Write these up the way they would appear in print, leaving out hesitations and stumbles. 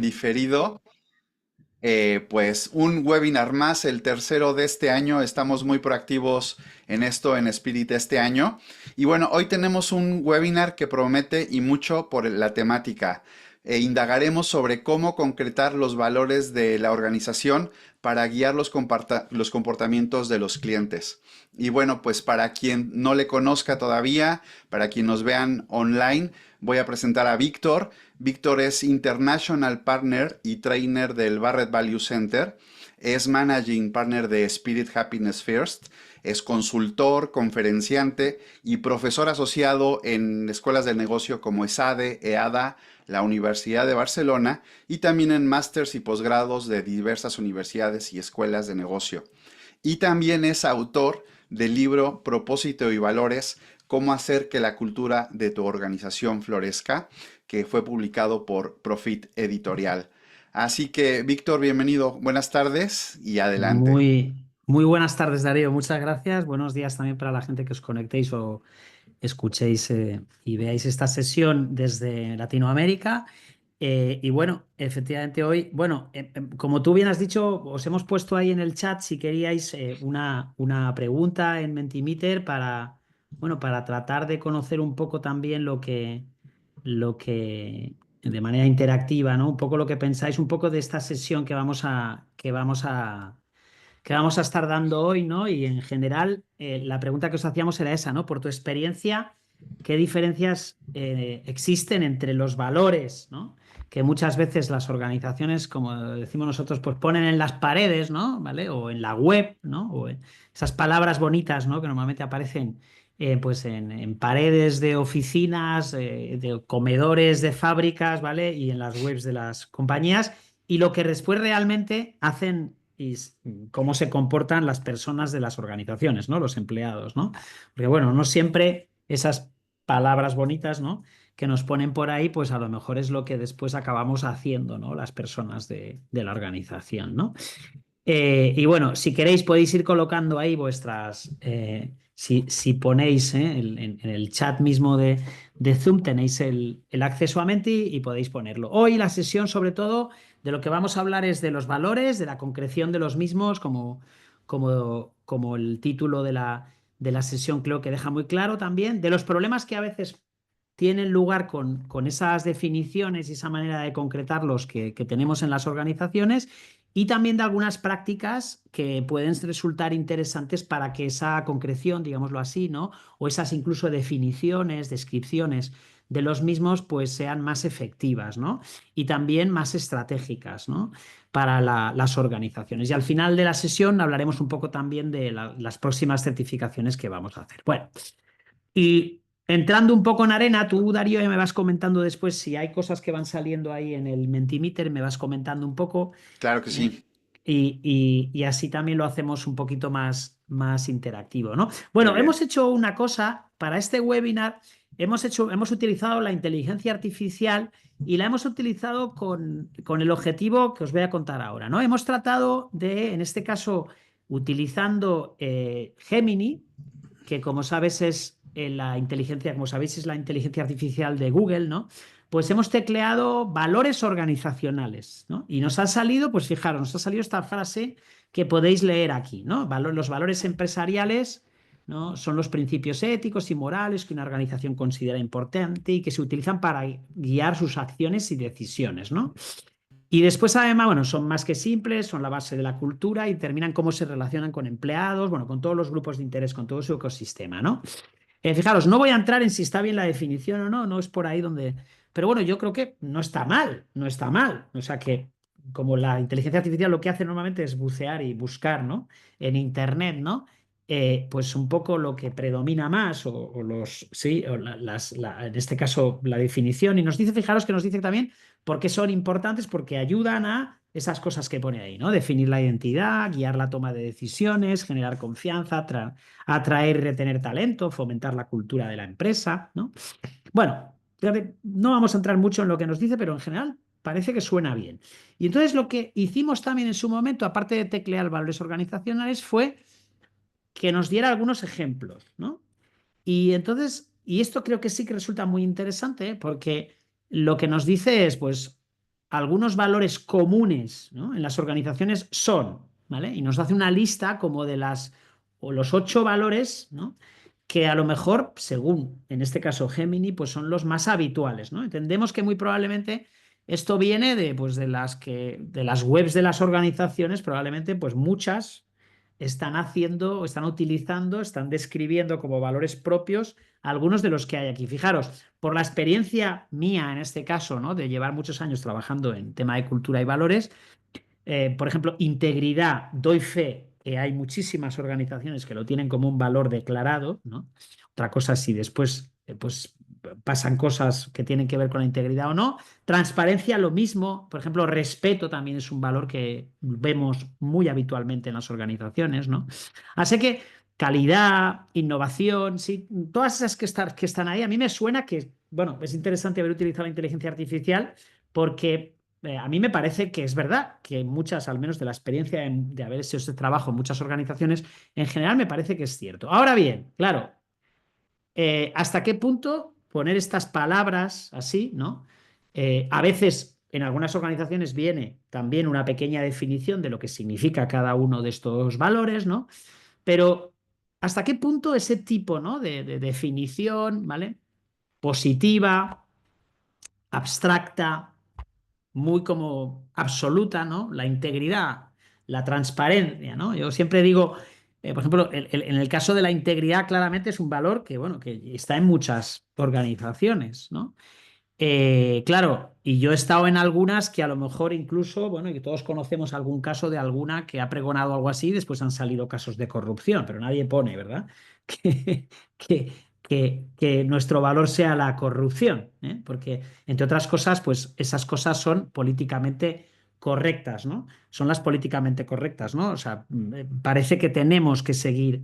en diferido, pues un webinar más, el tercero de este año. Estamos muy proactivos en esto, en Spirit este año. Y bueno, hoy tenemos un webinar que promete y mucho por la temática. Indagaremos sobre cómo concretar los valores de la organización para guiar los comportamientos de los clientes. Y bueno, pues para quien no le conozca todavía, para quien nos vean online, voy a presentar a Víctor. Víctor es International Partner y Trainer del Barrett Value Center. Es Managing Partner de Spirit Happiness First. Es consultor, conferenciante y profesor asociado en escuelas de negocio como ESADE, EADA, la Universidad de Barcelona y también en másters y posgrados de diversas universidades y escuelas de negocio. Y también es autor del libro Propósito y Valores, cómo hacer que la cultura de tu organización florezca, que fue publicado por Profit Editorial. Así que, Víctor, bienvenido. Buenas tardes y adelante. Muy buenas tardes, Darío. Muchas gracias. Buenos días también para la gente que os conectéis o escuchéis y veáis esta sesión desde Latinoamérica. Y bueno, efectivamente hoy, bueno, como tú bien has dicho, os hemos puesto ahí en el chat si queríais una pregunta en Mentimeter para, bueno, para tratar de conocer un poco también lo que de manera interactiva, ¿no? Un poco lo que pensáis, un poco de esta sesión que vamos a estar dando hoy, ¿no? Y en general, la pregunta que os hacíamos era esa, ¿no? Por tu experiencia, ¿qué diferencias existen entre los valores, ¿no? Que muchas veces las organizaciones, como decimos nosotros, pues ponen en las paredes, ¿no? ¿Vale? O en la web, ¿no? O en esas palabras bonitas, ¿no? Que normalmente aparecen pues en paredes de oficinas, de comedores de fábricas, ¿vale? Y en las webs de las compañías. Y lo que después realmente hacen y cómo se comportan las personas de las organizaciones, ¿no? Los empleados, ¿no? Porque bueno, no siempre esas palabras bonitas, ¿no? Que nos ponen por ahí, pues a lo mejor es lo que después acabamos haciendo, ¿no? Las personas de la organización, ¿no? Y bueno, si queréis podéis ir colocando ahí vuestras, si ponéis en el chat mismo de Zoom tenéis el acceso a Menti y podéis ponerlo. Hoy la sesión sobre todo de lo que vamos a hablar es de los valores, de la concreción de los mismos, como el título de la sesión creo que deja muy claro también, de los problemas que a veces tienen lugar con esas definiciones y esa manera de concretarlos que tenemos en las organizaciones y también de algunas prácticas que pueden resultar interesantes para que esa concreción, digámoslo así, ¿no? O esas incluso definiciones, descripciones de los mismos, pues sean más efectivas, ¿no? Y también más estratégicas, ¿no? Para las organizaciones. Y al final de la sesión hablaremos un poco también de las próximas certificaciones que vamos a hacer. Bueno, y entrando un poco en arena, tú, Darío, ya me vas comentando después si hay cosas que van saliendo ahí en el Mentimeter, me vas comentando un poco. Claro que ¿Eh? sí. Y así también lo hacemos un poquito más interactivo, ¿no? Muy Bueno, bien. hemos hecho una cosa para este webinar, hemos utilizado la inteligencia artificial y la hemos utilizado con el objetivo que os voy a contar ahora, ¿no? Hemos tratado de, en este caso, utilizando Gemini, que como sabes es la inteligencia, como sabéis, es la inteligencia artificial de Google, ¿no? Pues hemos tecleado valores organizacionales, ¿no? Y nos ha salido, pues fijaros, nos ha salido esta frase que podéis leer aquí, ¿no? Los valores empresariales, ¿no? Son los principios éticos y morales que una organización considera importante y que se utilizan para guiar sus acciones y decisiones, ¿no? Y después, además, bueno, son más que simples, son la base de la cultura y determinan cómo se relacionan con empleados, bueno, con todos los grupos de interés, con todo su ecosistema, ¿no? Fijaros, no voy a entrar en si está bien la definición o no, no es por ahí donde. Pero bueno, yo creo que no está mal, no está mal. O sea que, como la inteligencia artificial lo que hace normalmente es bucear y buscar, ¿no? En Internet, ¿no? Pues un poco lo que predomina más, sí, o en este caso la definición, y nos dice, fijaros que nos dice también por qué son importantes, porque ayudan a esas cosas que pone ahí, ¿no? Definir la identidad, guiar la toma de decisiones, generar confianza, atraer y retener talento, fomentar la cultura de la empresa, ¿no? Bueno, no vamos a entrar mucho en lo que nos dice, pero en general parece que suena bien. Y entonces lo que hicimos también en su momento, aparte de teclear valores organizacionales, fue que nos diera algunos ejemplos, ¿no? Y entonces, y esto creo que sí que resulta muy interesante, porque lo que nos dice es, pues, algunos valores comunes, ¿no?, en las organizaciones son, ¿vale? Y nos hace una lista como de o los 8 valores, ¿no?, que a lo mejor, según en este caso Gemini, pues son los más habituales, ¿no? Entendemos que muy probablemente esto viene pues de las webs de las organizaciones, probablemente pues muchas están haciendo, están utilizando, están describiendo como valores propios algunos de los que hay aquí. Fijaros, por la experiencia mía en este caso, ¿no?, de llevar muchos años trabajando en tema de cultura y valores, por ejemplo, integridad, doy fe que hay muchísimas organizaciones que lo tienen como un valor declarado, ¿no? Otra cosa si después pues pasan cosas que tienen que ver con la integridad o no. Transparencia, lo mismo. Por ejemplo, respeto también es un valor que vemos muy habitualmente en las organizaciones, ¿no? Así que calidad, innovación, sí, todas esas que están ahí, a mí me suena que, bueno, es interesante haber utilizado la inteligencia artificial porque a mí me parece que es verdad que muchas, al menos de la experiencia de haber hecho este trabajo en muchas organizaciones, en general me parece que es cierto. Ahora bien, claro, ¿hasta qué punto poner estas palabras así, ¿no? A veces en algunas organizaciones viene también una pequeña definición de lo que significa cada uno de estos valores, ¿no? Pero ¿hasta qué punto ese tipo, ¿no?, de definición, ¿vale?, positiva, abstracta, muy como absoluta, ¿no?, la integridad, la transparencia, ¿no? Yo siempre digo, por ejemplo, en el caso de la integridad, claramente es un valor que, bueno, que está en muchas organizaciones, ¿no? Claro, y yo he estado en algunas que a lo mejor incluso, bueno, y que todos conocemos algún caso de alguna que ha pregonado algo así y después han salido casos de corrupción, pero nadie pone, ¿verdad? Que, que, que nuestro valor sea la corrupción, ¿eh? Porque, entre otras cosas, pues esas cosas son políticamente correctas, ¿no? Son las políticamente correctas, ¿no? O sea, parece que tenemos que seguir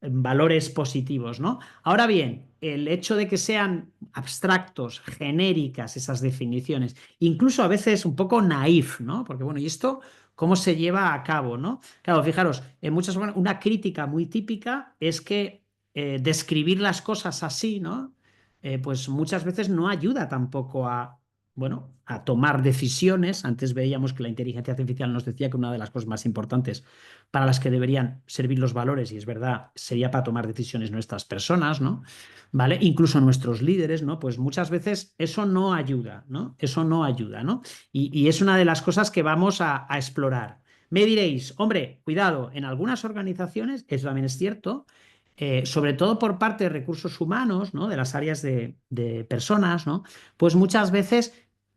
valores positivos, ¿no? Ahora bien, el hecho de que sean abstractos, genéricas esas definiciones, incluso a veces un poco naif, ¿no? Porque bueno, ¿y esto cómo se lleva a cabo, ¿no? Claro, fijaros, en muchas una crítica muy típica es que describir las cosas así, ¿no? Pues muchas veces no ayuda tampoco a, bueno, a tomar decisiones. Antes veíamos que la inteligencia artificial nos decía que una de las cosas más importantes para las que deberían servir los valores, y es verdad, sería para tomar decisiones nuestras personas, ¿no? ¿Vale? Incluso nuestros líderes, ¿no? Pues muchas veces eso no ayuda, ¿no? Eso no ayuda, ¿no? Y es una de las cosas que vamos a explorar. Me diréis, hombre, cuidado, en algunas organizaciones, eso también es cierto, sobre todo por parte de recursos humanos, ¿no?, de las áreas de personas, ¿no?, pues muchas veces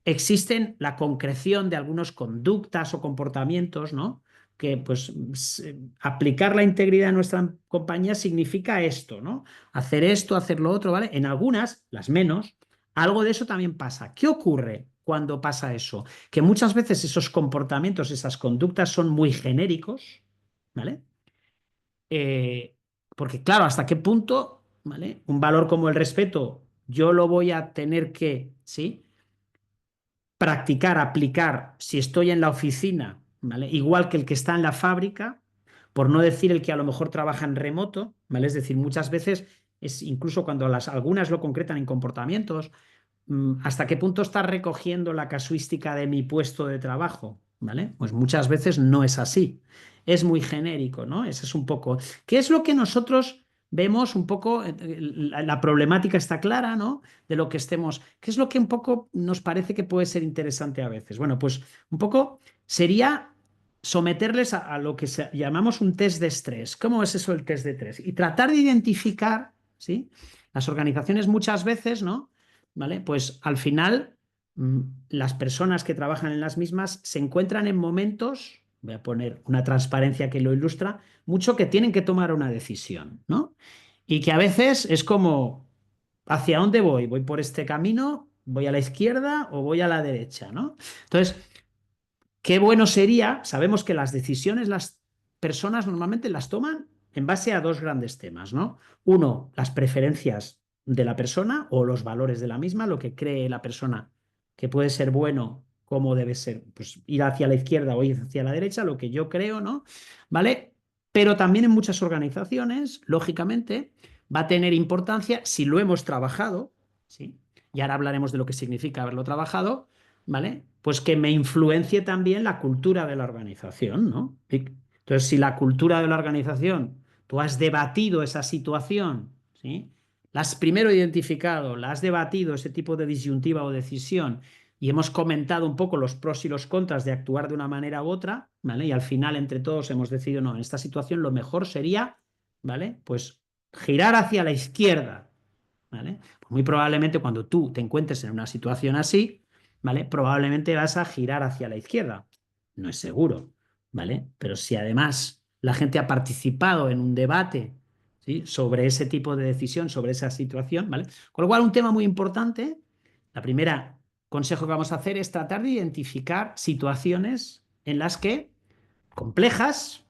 existen la concreción de algunas conductas o comportamientos, ¿no?, que pues aplicar la integridad en nuestra compañía significa esto, ¿no? Hacer esto, hacer lo otro, ¿vale? En algunas, las menos, algo de eso también pasa. ¿Qué ocurre cuando pasa eso? Que muchas veces esos comportamientos, esas conductas son muy genéricos, ¿vale? Eh, Porque claro, ¿hasta qué punto, ¿vale?, un valor como el respeto yo lo voy a tener que, ¿sí?, practicar, aplicar si estoy en la oficina, ¿vale?, igual que el que está en la fábrica, por no decir el que a lo mejor trabaja en remoto, ¿vale? Es decir, muchas veces es incluso cuando algunas lo concretan en comportamientos, ¿hasta qué punto está recogiendo la casuística de mi puesto de trabajo? ¿Vale? Pues muchas veces no es así. Es muy genérico, ¿no? Ese es un poco. ¿Qué es lo que nosotros vemos un poco? La problemática está clara, ¿no? De lo que estemos. ¿Qué es lo que un poco nos parece que puede ser interesante a veces? Bueno, pues un poco sería someterles a lo que llamamos un test de estrés. ¿Cómo es eso el test de estrés? Y tratar de identificar, ¿sí? Las organizaciones muchas veces, ¿no?, ¿vale? Pues al final las personas que trabajan en las mismas se encuentran en momentos, voy a poner una transparencia que lo ilustra, mucho que tienen que tomar una decisión, ¿no? Y que a veces es como, ¿hacia dónde voy? ¿Voy por este camino? ¿Voy a la izquierda o voy a la derecha, ¿no? Entonces, qué bueno sería, sabemos que las decisiones las personas normalmente las toman en base a dos grandes temas, ¿no? Uno, las preferencias de la persona o los valores de la misma, lo que cree la persona que puede ser bueno, cómo debe ser, pues ir hacia la izquierda o ir hacia la derecha, lo que yo creo, ¿no? ¿Vale? Pero también en muchas organizaciones, lógicamente, va a tener importancia si lo hemos trabajado, ¿sí? Y ahora hablaremos de lo que significa haberlo trabajado, ¿vale? Pues que me influencie también la cultura de la organización, ¿no? Entonces, si la cultura de la organización, tú has debatido esa situación, ¿sí? La has primero identificado, la has debatido, ese tipo de disyuntiva o decisión, y hemos comentado un poco los pros y los contras de actuar de una manera u otra, ¿vale? Y al final, entre todos, hemos decidido, no, en esta situación lo mejor sería, ¿vale? Pues girar hacia la izquierda, ¿vale? Pues muy probablemente cuando tú te encuentres en una situación así, ¿vale? Probablemente vas a girar hacia la izquierda. No es seguro, ¿vale? Pero si además la gente ha participado en un debate, ¿sí? Sobre ese tipo de decisión, sobre esa situación, ¿vale? Con lo cual, un tema muy importante, la primera consejo que vamos a hacer es tratar de identificar situaciones en las que, complejas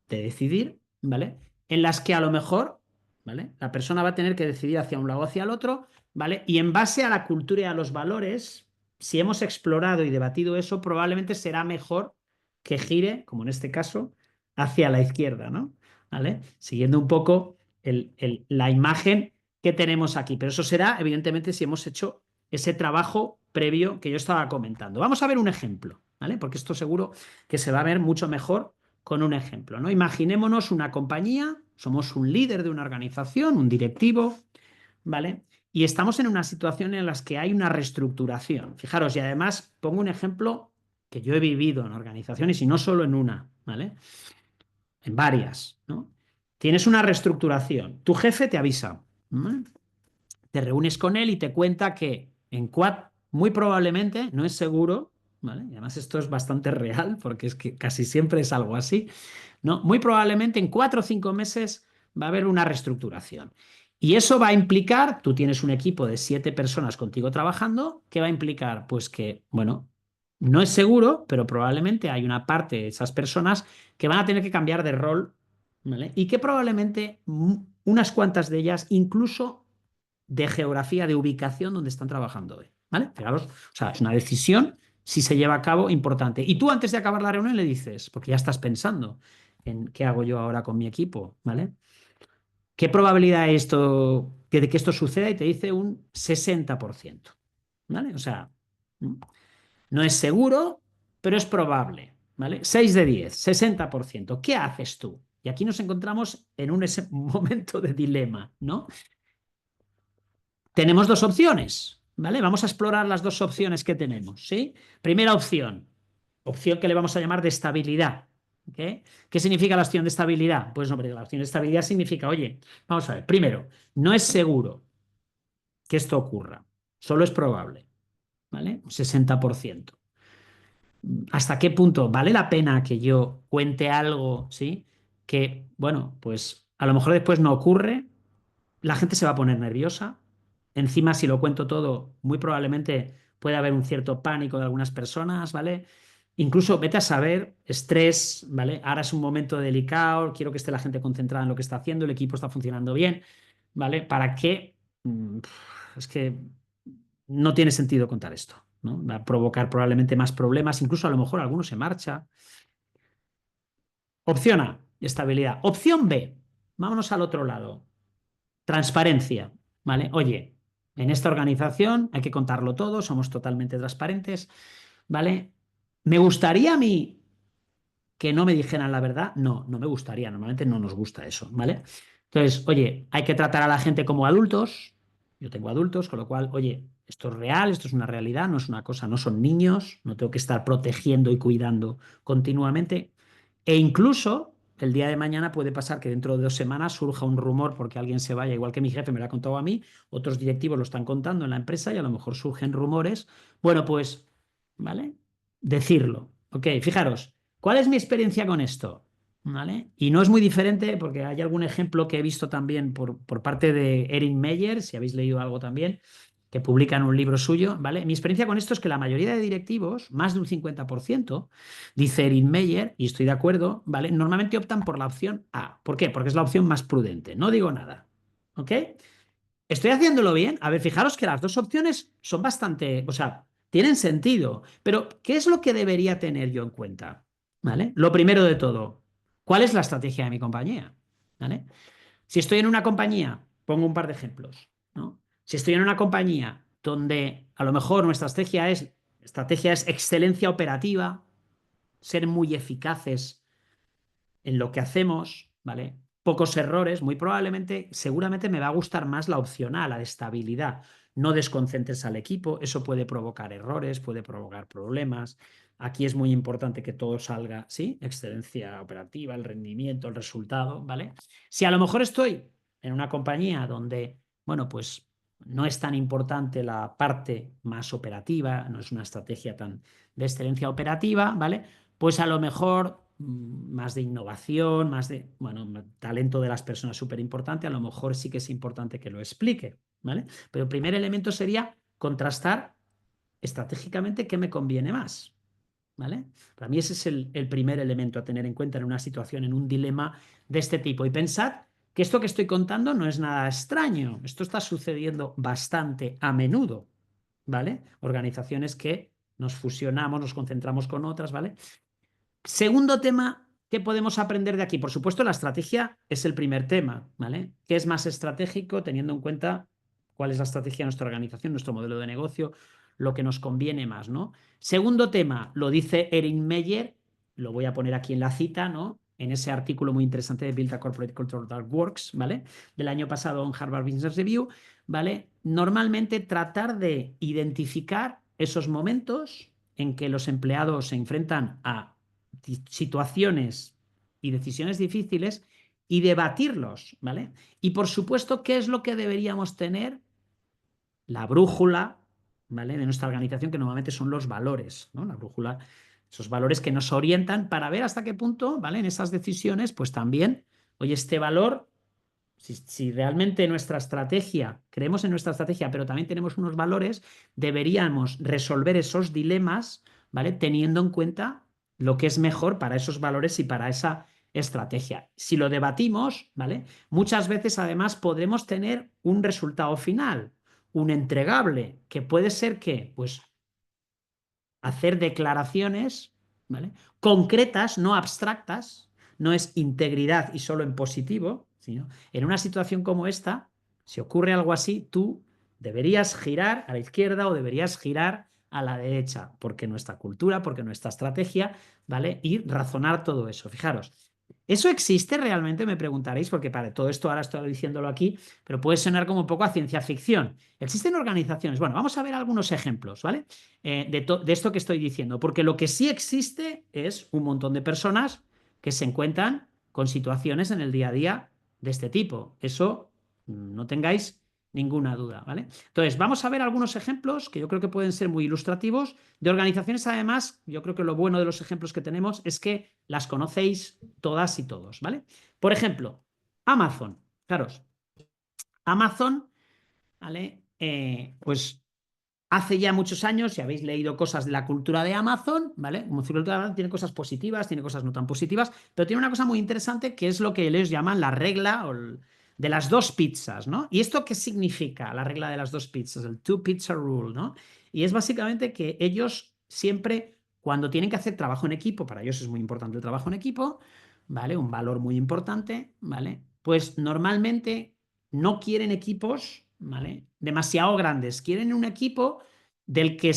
de decidir, ¿vale? En las que a lo mejor, ¿vale? La persona va a tener que decidir hacia un lado o hacia el otro, ¿vale? Y en base a la cultura y a los valores, si hemos explorado y debatido eso, probablemente será mejor que gire, como en este caso, hacia la izquierda, ¿no? ¿Vale? Siguiendo un poco la imagen que tenemos aquí. Pero eso será, evidentemente, si hemos hecho ese trabajo previo que yo estaba comentando. Vamos a ver un ejemplo, ¿vale? Porque esto seguro que se va a ver mucho mejor con un ejemplo, ¿no? Imaginémonos una compañía, somos un líder de una organización, un directivo, ¿vale? Y estamos en una situación en la que hay una reestructuración. Fijaros, y además pongo un ejemplo que yo he vivido en organizaciones y no solo en una, ¿vale? En varias, ¿no? Tienes una reestructuración, tu jefe te avisa, ¿no? Te reúnes con él y te cuenta que en muy probablemente, no es seguro, ¿vale? Y además esto es bastante real porque es que casi siempre es algo así, ¿no? Muy probablemente en 4 o 5 meses va a haber una reestructuración. Y eso va a implicar, tú tienes un equipo de 7 personas contigo trabajando, ¿qué va a implicar? Pues que, bueno, no es seguro, pero probablemente hay una parte de esas personas que van a tener que cambiar de rol, ¿vale? Y que probablemente unas cuantas de ellas incluso de geografía, de ubicación donde están trabajando hoy, ¿vale? Fijaros, o sea, es una decisión si se lleva a cabo importante. Y tú antes de acabar la reunión le dices, porque ya estás pensando en qué hago yo ahora con mi equipo, ¿vale? ¿Qué probabilidad hay de que esto suceda? Y te dice un 60%, ¿vale? O sea, no es seguro, pero es probable, ¿vale? 6 de 10, 60%. ¿Qué haces tú? Y aquí nos encontramos en un momento de dilema, ¿no? Tenemos dos opciones, ¿vale? Vamos a explorar las dos opciones que tenemos, ¿sí? Primera opción, opción que le vamos a llamar de estabilidad. ¿Okay? ¿Qué significa la opción de estabilidad? Pues hombre, la opción de estabilidad significa, oye, vamos a ver, primero, no es seguro que esto ocurra, solo es probable, ¿vale? Un 60%. ¿Hasta qué punto vale la pena que yo cuente algo, ¿sí? Que, bueno, pues a lo mejor después no ocurre, la gente se va a poner nerviosa. Encima, si lo cuento todo, muy probablemente puede haber un cierto pánico de algunas personas, ¿vale? Incluso vete a saber, estrés, ¿vale? Ahora es un momento delicado, quiero que esté la gente concentrada en lo que está haciendo, el equipo está funcionando bien, ¿vale? ¿Para qué? Es que no tiene sentido contar esto, ¿no? Va a provocar probablemente más problemas, incluso a lo mejor alguno se marcha. Opción A, estabilidad. Opción B, vámonos al otro lado. Transparencia, ¿vale? Oye, en esta organización hay que contarlo todo, somos totalmente transparentes, ¿vale? ¿Me gustaría a mí que no me dijeran la verdad? No, no me gustaría, normalmente no nos gusta eso, ¿vale? Entonces, oye, hay que tratar a la gente como adultos, yo tengo adultos, con lo cual, oye, esto es real, esto es una realidad, no es una cosa, no son niños, no tengo que estar protegiendo y cuidando continuamente. E incluso el día de mañana puede pasar que dentro de 2 semanas surja un rumor porque alguien se vaya, igual que mi jefe me lo ha contado a mí, otros directivos lo están contando en la empresa y a lo mejor surgen rumores. Bueno, pues, ¿vale? Decirlo. Ok, fijaros, ¿cuál es mi experiencia con esto? ¿Vale? Y no es muy diferente porque hay algún ejemplo que he visto también por parte de Erin Meyer, si habéis leído algo también, que publican un libro suyo, ¿vale? Mi experiencia con esto es que la mayoría de directivos, más de un 50%, dice Erin Meyer, y estoy de acuerdo, ¿vale? Normalmente optan por la opción A. ¿Por qué? Porque es la opción más prudente. No digo nada. ¿Ok? ¿Estoy haciéndolo bien? A ver, fijaros que las dos opciones son bastante, o sea, tienen sentido, pero ¿qué es lo que debería tener yo en cuenta? ¿Vale? Lo primero de todo, ¿cuál es la estrategia de mi compañía? ¿Vale? Si estoy en una compañía, pongo un par de ejemplos, ¿no? Si estoy en una compañía donde a lo mejor nuestra estrategia es Estrategia es excelencia operativa, ser muy eficaces en lo que hacemos, ¿vale? Pocos errores, muy probablemente, seguramente me va a gustar más la opción A, la de estabilidad. No desconcentres al equipo, eso puede provocar errores, puede provocar problemas. Aquí es muy importante que todo salga, ¿sí? Excelencia operativa, el rendimiento, el resultado, ¿vale? Si a lo mejor estoy en una compañía donde, bueno, pues no es tan importante la parte más operativa, no es una estrategia tan de excelencia operativa, ¿vale? Pues a lo mejor más de innovación, más de, bueno, talento de las personas súper importante, a lo mejor sí que es importante que lo explique, ¿vale? Pero el primer elemento sería contrastar estratégicamente qué me conviene más, ¿vale? Para mí ese es el primer elemento a tener en cuenta en una situación, en un dilema de este tipo. Y pensad que esto que estoy contando no es nada extraño, esto está sucediendo bastante a menudo, ¿vale? Organizaciones que nos fusionamos, nos concentramos con otras, ¿vale? Segundo tema, ¿qué podemos aprender de aquí? Por supuesto, la estrategia es el primer tema, ¿vale? ¿Qué es más estratégico teniendo en cuenta cuál es la estrategia de nuestra organización, nuestro modelo de negocio, lo que nos conviene más, ¿no? Segundo tema, lo dice Erin Meyer, lo voy a poner aquí en la cita, ¿no? En ese artículo muy interesante de Build a Corporate Culture That Works, ¿vale? Del año pasado en Harvard Business Review, ¿vale? Normalmente tratar de identificar esos momentos en que los empleados se enfrentan a situaciones y decisiones difíciles y debatirlos, ¿vale? Y por supuesto, ¿qué es lo que deberíamos tener? La brújula, ¿vale? De nuestra organización, que normalmente son los valores, ¿no? La brújula, esos valores que nos orientan para ver hasta qué punto, ¿vale? En esas decisiones, pues también, oye, este valor, si realmente nuestra estrategia, creemos en nuestra estrategia, pero también tenemos unos valores, deberíamos resolver esos dilemas, ¿vale? Teniendo en cuenta lo que es mejor para esos valores y para esa estrategia. Si lo debatimos, ¿vale? Muchas veces además podremos tener un resultado final, un entregable, que puede ser que, pues, hacer declaraciones, ¿vale? Concretas, no abstractas, no es integridad y solo en positivo, sino en una situación como esta, si ocurre algo así, tú deberías girar a la izquierda o deberías girar a la derecha, porque nuestra cultura, porque nuestra estrategia, ¿vale? Y razonar todo eso. Fijaros, ¿eso existe realmente? Me preguntaréis, porque para todo esto ahora estoy diciéndolo aquí, pero puede sonar como un poco a ciencia ficción. ¿Existen organizaciones? Bueno, vamos a ver algunos ejemplos, ¿vale? De esto que estoy diciendo, porque lo que sí existe es un montón de personas que se encuentran con situaciones en el día a día de este tipo. Eso no tengáis ninguna duda, ¿vale? Entonces, vamos a ver algunos ejemplos que yo creo que pueden ser muy ilustrativos de organizaciones. Además, yo creo que lo bueno de los ejemplos que tenemos es que las conocéis todas y todos, ¿vale? Por ejemplo, Amazon. Claros, Amazon, ¿vale? Pues hace ya muchos años, si habéis leído cosas de la cultura de Amazon, ¿vale? Como cultura de Amazon tiene cosas positivas, tiene cosas no tan positivas, pero tiene una cosa muy interesante que es lo que ellos llaman la regla de las dos pizzas, ¿no? ¿Y esto qué significa, la regla de las dos pizzas? El two pizza rule, ¿no? Y es básicamente que ellos siempre, cuando tienen que hacer trabajo en equipo, para ellos es muy importante el trabajo en equipo, ¿vale? Un valor muy importante, ¿vale? Pues normalmente no quieren equipos, ¿vale? Demasiado grandes. Quieren un equipo del que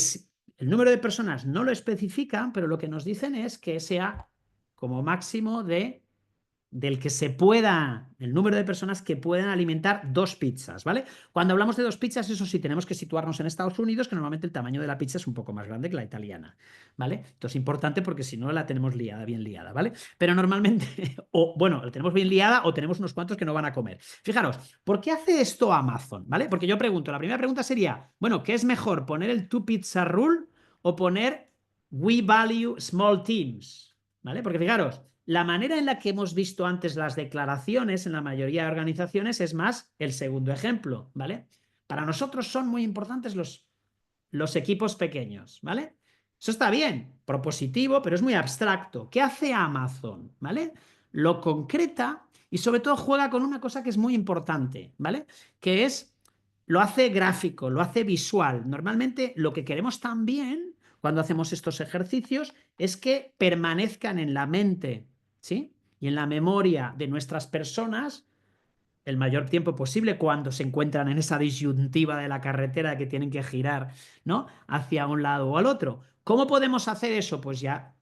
el número de personas no lo especifican, pero lo que nos dicen es que sea como máximo del que se pueda, el número de personas que puedan alimentar dos pizzas, ¿vale? Cuando hablamos de dos pizzas, eso sí, tenemos que situarnos en Estados Unidos, que normalmente el tamaño de la pizza es un poco más grande que la italiana, ¿vale? Esto es importante porque si no la tenemos liada, bien liada, ¿vale? Pero normalmente, o bueno, la tenemos bien liada o tenemos unos cuantos que no van a comer. Fijaros, ¿por qué hace esto Amazon? ¿Vale? Porque yo pregunto, la primera pregunta sería, bueno, ¿qué es mejor, poner el two pizza rule o poner we value small teams? ¿Vale? Porque fijaros, la manera en la que hemos visto antes las declaraciones en la mayoría de organizaciones es más el segundo ejemplo, ¿vale? Para nosotros son muy importantes los equipos pequeños, ¿vale? Eso está bien, propositivo, pero es muy abstracto. ¿Qué hace Amazon? ¿Vale? Lo concreta y sobre todo juega con una cosa que es muy importante, ¿vale? Que es, lo hace gráfico, lo hace visual. Normalmente lo que queremos también cuando hacemos estos ejercicios es que permanezcan en la mente, ¿sí? Y en la memoria de nuestras personas el mayor tiempo posible cuando se encuentran en esa disyuntiva de la carretera que tienen que girar, ¿no? Hacia un lado o al otro. ¿Cómo podemos hacer eso? Pues ya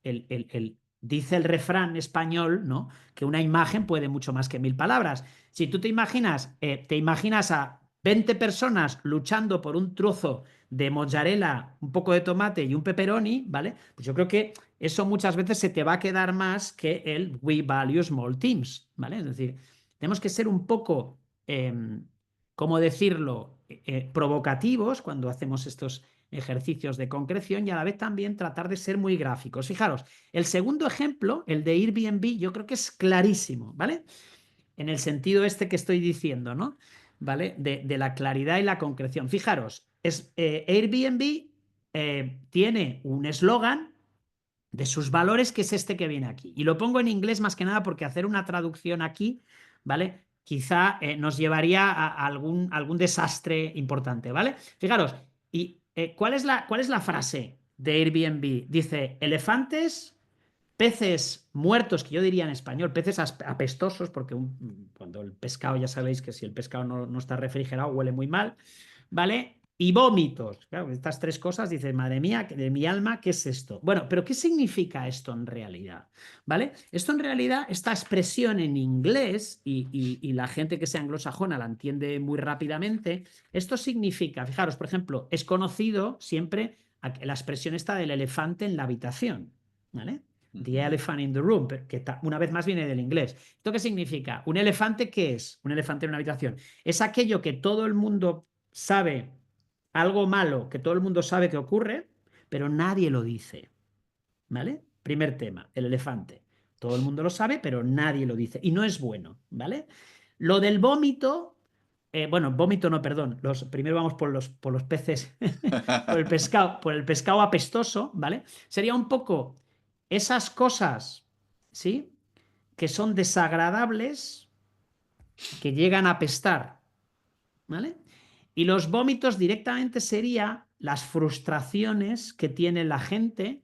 dice el refrán español, ¿no? Que una imagen puede mucho más que 1000 palabras. Si tú te imaginas a 20 personas luchando por un trozo de mozzarella, un poco de tomate y un pepperoni, ¿vale? Pues yo creo que eso muchas veces se te va a quedar más que el we value small teams, ¿vale? Es decir, tenemos que ser un poco, ¿cómo decirlo?, provocativos cuando hacemos estos ejercicios de concreción y a la vez también tratar de ser muy gráficos. Fijaros, el segundo ejemplo, el de Airbnb, yo creo que es clarísimo, ¿vale? En el sentido este que estoy diciendo, ¿no? ¿Vale? De la claridad y la concreción. Fijaros, Airbnb tiene un eslogan de sus valores, que es este que viene aquí. Y lo pongo en inglés más que nada porque hacer una traducción aquí, ¿vale? Quizá nos llevaría a algún desastre importante, ¿vale? Fijaros, ¿y cuál es la frase de Airbnb? Dice, elefantes, peces muertos, que yo diría en español, peces apestosos, porque cuando el pescado, ya sabéis que si el pescado no está refrigerado huele muy mal, ¿vale? Y vómitos. Claro, estas tres cosas, dices, madre mía, de mi alma, ¿qué es esto? Bueno, pero ¿qué significa esto en realidad? ¿Vale? Esto en realidad, esta expresión en inglés, y la gente que sea anglosajona la entiende muy rápidamente, esto significa, fijaros, por ejemplo, es conocido siempre la expresión esta del elefante en la habitación, ¿vale? The elephant in the room, que una vez más viene del inglés. ¿Esto qué significa? ¿Un elefante qué es? Un elefante en una habitación. Es aquello que todo el mundo sabe, algo malo que todo el mundo sabe que ocurre, pero nadie lo dice. ¿Vale? Primer tema, el elefante. Todo el mundo lo sabe, pero nadie lo dice. Y no es bueno, ¿vale? Lo del vómito, bueno, vómito no, perdón. Primero vamos por los peces, por el pescado apestoso, ¿vale? Sería un poco esas cosas, ¿sí? Que son desagradables, que llegan a apestar, ¿vale? Y los vómitos directamente sería las frustraciones que tiene la gente,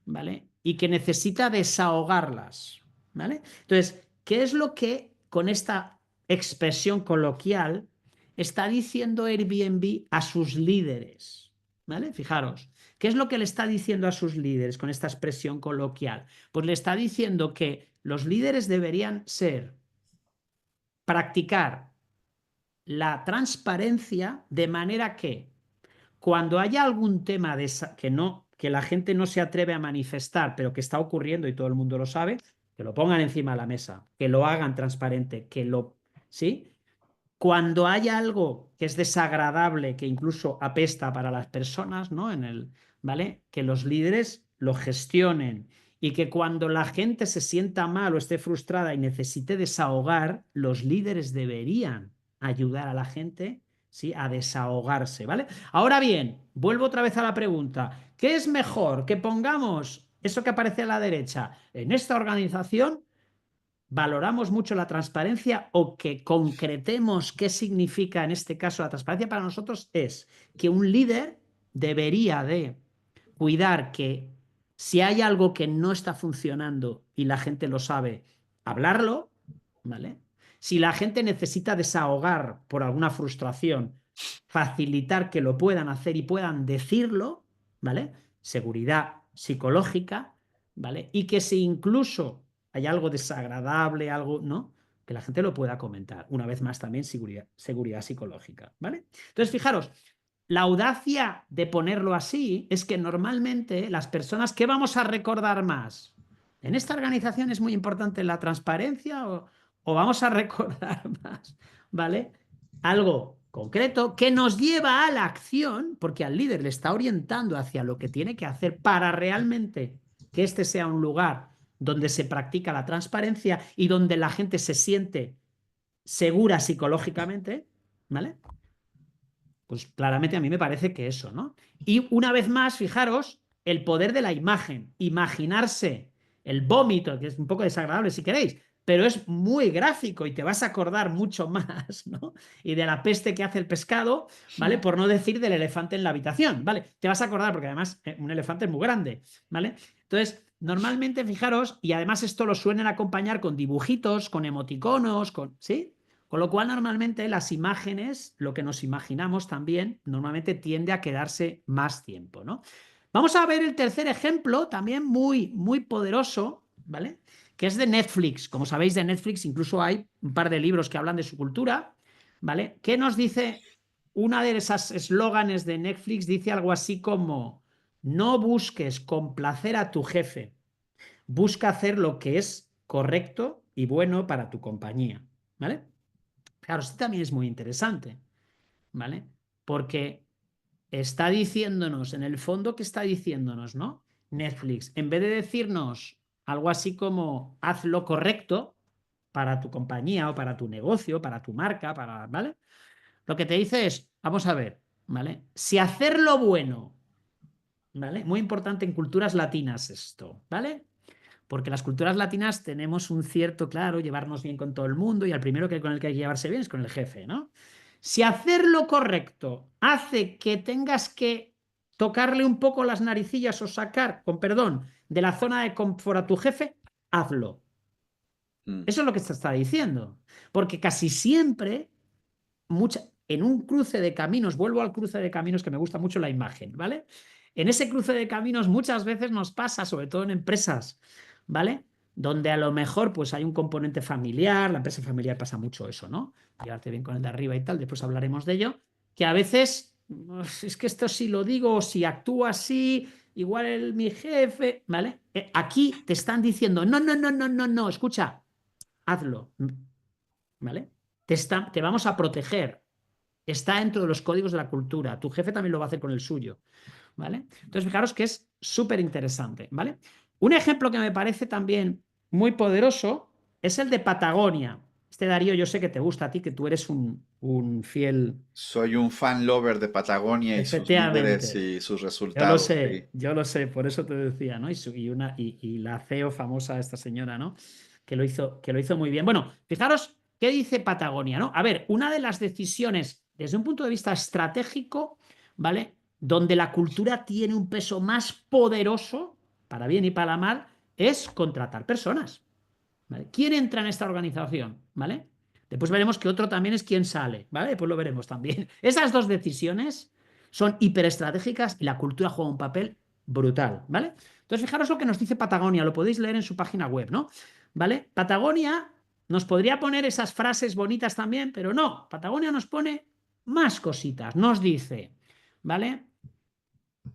¿vale? Y que necesita desahogarlas, ¿vale? Entonces, ¿qué es lo que con esta expresión coloquial está diciendo Airbnb a sus líderes? ¿Vale? Fijaros, ¿qué es lo que le está diciendo a sus líderes con esta expresión coloquial? Pues le está diciendo que los líderes deberían practicar la transparencia de manera que cuando haya algún tema que la gente no se atreve a manifestar, pero que está ocurriendo y todo el mundo lo sabe, que lo pongan encima de la mesa, que lo hagan transparente, ¿sí? Cuando haya algo que es desagradable, que incluso apesta para las personas, ¿no? ¿Vale? Que los líderes lo gestionen y que cuando la gente se sienta mal o esté frustrada y necesite desahogar, los líderes deberían ayudar a la gente, ¿sí? A desahogarse, ¿vale? Ahora bien, vuelvo otra vez a la pregunta. ¿Qué es mejor? ¿Que pongamos eso que aparece a la derecha en esta organización? ¿Valoramos mucho la transparencia o que concretemos qué significa en este caso la transparencia? Para nosotros es que un líder debería de cuidar que si hay algo que no está funcionando y la gente lo sabe, hablarlo, ¿vale? Si la gente necesita desahogar por alguna frustración, facilitar que lo puedan hacer y puedan decirlo, ¿vale? Seguridad psicológica, ¿vale? Y que si incluso hay algo desagradable, algo, ¿no? Que la gente lo pueda comentar. Una vez más, también seguridad psicológica, ¿vale? Entonces, fijaros, la audacia de ponerlo así es que normalmente las personas, ¿qué vamos a recordar más? ¿En esta organización es muy importante la transparencia o vamos a recordar más, ¿vale? Algo concreto que nos lleva a la acción, porque al líder le está orientando hacia lo que tiene que hacer para realmente que este sea un lugar donde se practica la transparencia y donde la gente se siente segura psicológicamente, ¿vale? Pues claramente a mí me parece que eso, ¿no? Y una vez más, fijaros, el poder de la imagen, imaginarse el vómito, que es un poco desagradable si queréis, pero es muy gráfico y te vas a acordar mucho más, ¿no? Y de la peste que hace el pescado, ¿vale? Por no decir del elefante en la habitación, ¿vale? Te vas a acordar porque además un elefante es muy grande, ¿vale? Entonces, normalmente, fijaros, y además esto lo suelen acompañar con dibujitos, con emoticonos, ¿sí? Con lo cual, normalmente las imágenes, lo que nos imaginamos también, normalmente tiende a quedarse más tiempo, ¿no? Vamos a ver el tercer ejemplo, también muy, muy poderoso, ¿vale? Que es de Netflix. Como sabéis, de Netflix incluso hay un par de libros que hablan de su cultura, ¿vale? ¿Qué nos dice una de esas eslóganes de Netflix? Dice algo así como: no busques complacer a tu jefe, busca hacer lo que es correcto y bueno para tu compañía, ¿vale? Claro, esto también es muy interesante, ¿vale? Porque está diciéndonos, en el fondo, ¿qué está diciéndonos, no? Netflix, en vez de decirnos algo así como haz lo correcto para tu compañía o para tu negocio, para tu marca, para, ¿vale? Lo que te dice es, vamos a ver, ¿vale? Si hacer lo bueno, ¿vale? Muy importante en culturas latinas esto, ¿vale? Porque las culturas latinas tenemos un cierto, claro, llevarnos bien con todo el mundo y al primero que con el que hay que llevarse bien es con el jefe, ¿no? Si hacer lo correcto hace que tengas que tocarle un poco las naricillas o sacar, con perdón, de la zona de confort a tu jefe, hazlo. Mm. Eso es lo que se está diciendo. Porque casi siempre, en un cruce de caminos, vuelvo al cruce de caminos que me gusta mucho la imagen, ¿vale? En ese cruce de caminos muchas veces nos pasa, sobre todo en empresas, ¿vale? Donde a lo mejor pues hay un componente familiar, la empresa familiar pasa mucho eso, ¿no? Llevarte bien con el de arriba y tal, después hablaremos de ello, que a veces es que esto si lo digo o si actúo así, igual mi jefe, ¿vale? Aquí te están diciendo, no, no, no, no, no, no, escucha, hazlo, ¿vale? Te vamos a proteger, está dentro de los códigos de la cultura. Tu jefe también lo va a hacer con el suyo, ¿vale? Entonces, fijaros que es súper interesante, ¿vale? Un ejemplo que me parece también muy poderoso es el de Patagonia. Este, Darío, yo sé que te gusta a ti, que tú eres un fiel. Soy un fan lover de Patagonia y sus líderes Efectivamente, y sus resultados, sí. yo lo sé, por eso te decía, ¿no? Y la CEO famosa, esta señora, ¿no? Que lo hizo muy bien. Bueno, fijaros qué dice Patagonia, ¿no? A ver, una de las decisiones desde un punto de vista estratégico, ¿vale? Donde la cultura tiene un peso más poderoso, para bien y para mal, es contratar personas, ¿vale? ¿Quién entra en esta organización? ¿Vale? Después veremos que otro también es quién sale, ¿vale? Después lo veremos también. Esas dos decisiones son hiperestratégicas y la cultura juega un papel brutal, ¿vale? Entonces, fijaros lo que nos dice Patagonia, lo podéis leer en su página web, ¿no? ¿Vale? Patagonia nos podría poner esas frases bonitas también, pero no, Patagonia nos pone más cositas, nos dice, ¿vale?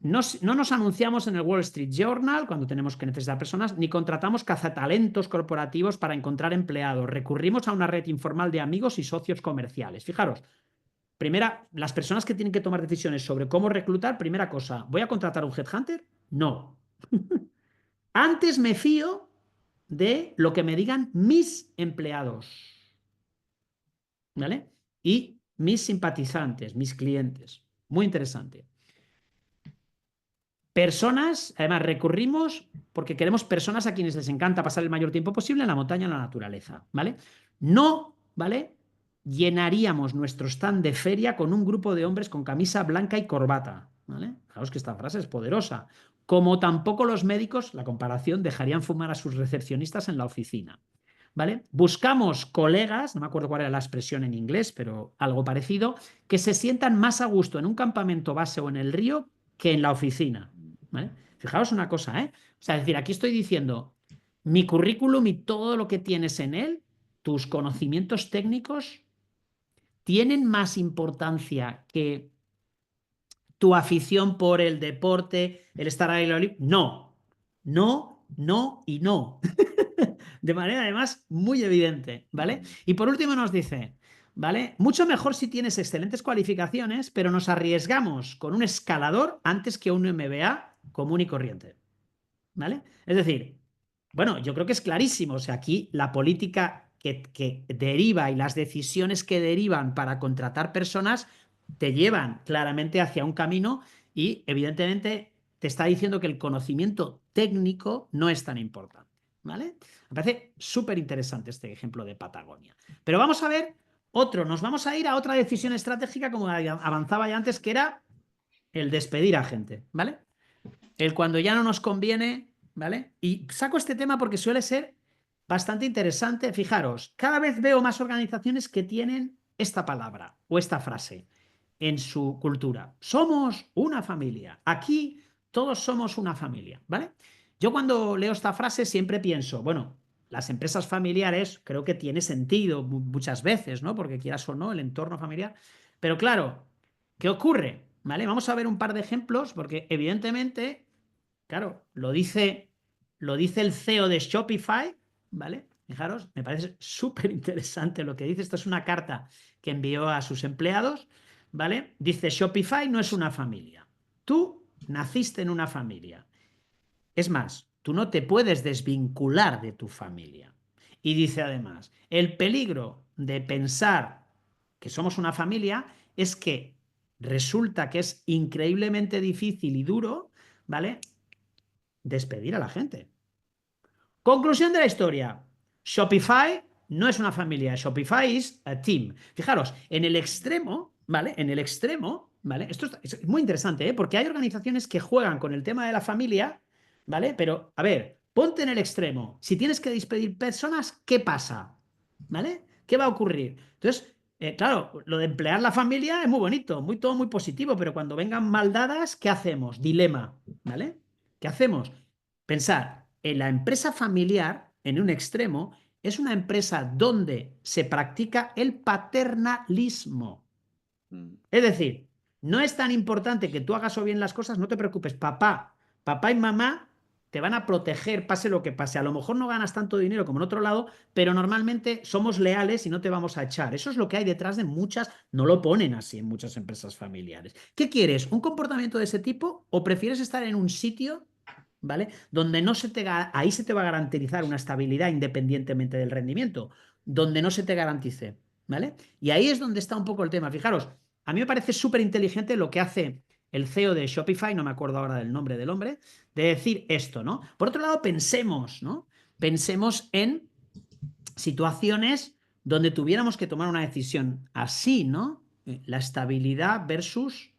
No nos anunciamos en el Wall Street Journal cuando tenemos que necesitar personas, ni contratamos cazatalentos corporativos para encontrar empleados. Recurrimos a una red informal de amigos y socios comerciales. Fijaros, primera, las personas que tienen que tomar decisiones sobre cómo reclutar, primera cosa, ¿voy a contratar un headhunter? No. Antes me fío de lo que me digan mis empleados, ¿vale? Y mis simpatizantes, mis clientes. Muy interesante. Personas, además recurrimos porque queremos personas a quienes les encanta pasar el mayor tiempo posible en la montaña, en la naturaleza, ¿vale? No, ¿vale? Llenaríamos nuestro stand de feria con un grupo de hombres con camisa blanca y corbata, ¿vale? Fijaos que esta frase es poderosa. Como tampoco los médicos, la comparación, dejarían fumar a sus recepcionistas en la oficina, ¿vale? Buscamos colegas, no me acuerdo cuál era la expresión en inglés, pero algo parecido, que se sientan más a gusto en un campamento base o en el río que en la oficina, ¿vale? Fijaos una cosa, ¿eh? O sea, es decir, aquí estoy diciendo, mi currículum y todo lo que tienes en él, tus conocimientos técnicos, tienen más importancia que tu afición por el deporte, el estar al aire libre. No, no, no y no. De manera además muy evidente, ¿vale? Y por último nos dice, ¿vale? Mucho mejor si tienes excelentes cualificaciones, pero nos arriesgamos con un escalador antes que un MBA común y corriente, ¿vale? Es decir, bueno, yo creo que es clarísimo, o sea, aquí la política que deriva y las decisiones que derivan para contratar personas te llevan claramente hacia un camino y evidentemente te está diciendo que el conocimiento técnico no es tan importante, ¿vale? Me parece súper interesante este ejemplo de Patagonia. Pero vamos a ver otro, nos vamos a ir a otra decisión estratégica como avanzaba ya antes, que era el despedir a gente, ¿vale? El cuando ya no nos conviene, ¿vale? Y saco este tema porque suele ser bastante interesante. Fijaros, cada vez veo más organizaciones que tienen esta palabra o esta frase en su cultura. Somos una familia. Aquí todos somos una familia, ¿vale? Yo cuando leo esta frase siempre pienso, bueno, las empresas familiares creo que tiene sentido muchas veces, ¿no? Porque quieras o no, el entorno familiar. Pero claro, ¿qué ocurre? ¿Vale? Vamos a ver un par de ejemplos porque evidentemente, claro, lo dice el CEO de Shopify, ¿vale? Fijaros, me parece súper interesante lo que dice. Esto es una carta que envió a sus empleados, ¿vale? Dice, Shopify no es una familia. Tú naciste en una familia. Es más, tú no te puedes desvincular de tu familia. Y dice además, el peligro de pensar que somos una familia es que resulta que es increíblemente difícil y duro, ¿vale? Despedir a la gente. Conclusión de la historia. Shopify no es una familia, Shopify es a team. Fijaros, en el extremo, ¿vale? En el extremo, ¿vale? Esto es muy interesante, ¿eh? Porque hay organizaciones que juegan con el tema de la familia, ¿vale? Pero, a ver, ponte en el extremo. Si tienes que despedir personas, ¿qué pasa? ¿Vale? ¿Qué va a ocurrir? Entonces, claro, lo de emplear la familia es muy bonito, muy, todo muy positivo, pero cuando vengan mal dadas, ¿qué hacemos? Dilema, ¿vale? ¿Qué hacemos? Pensar en la empresa familiar, en un extremo, es una empresa donde se practica el paternalismo. Mm, Es decir, no es tan importante que tú hagas o bien las cosas, no te preocupes, papá y mamá te van a proteger, pase lo que pase. A lo mejor no ganas tanto dinero como en otro lado, pero normalmente somos leales y no te vamos a echar. Eso es lo que hay detrás de muchas, no lo ponen así en muchas empresas familiares. ¿Qué quieres? ¿Un comportamiento de ese tipo o prefieres estar en un sitio, ¿vale? Donde no se te, ahí se te va a garantizar una estabilidad independientemente del rendimiento, donde no se te garantice, ¿vale? Y ahí es donde está un poco el tema. Fijaros, a mí me parece súper inteligente lo que hace el CEO de Shopify, no me acuerdo ahora del nombre del hombre, de decir esto, ¿no? Por otro lado, pensemos, ¿no? Pensemos en situaciones donde tuviéramos que tomar una decisión así, ¿no? La estabilidad versus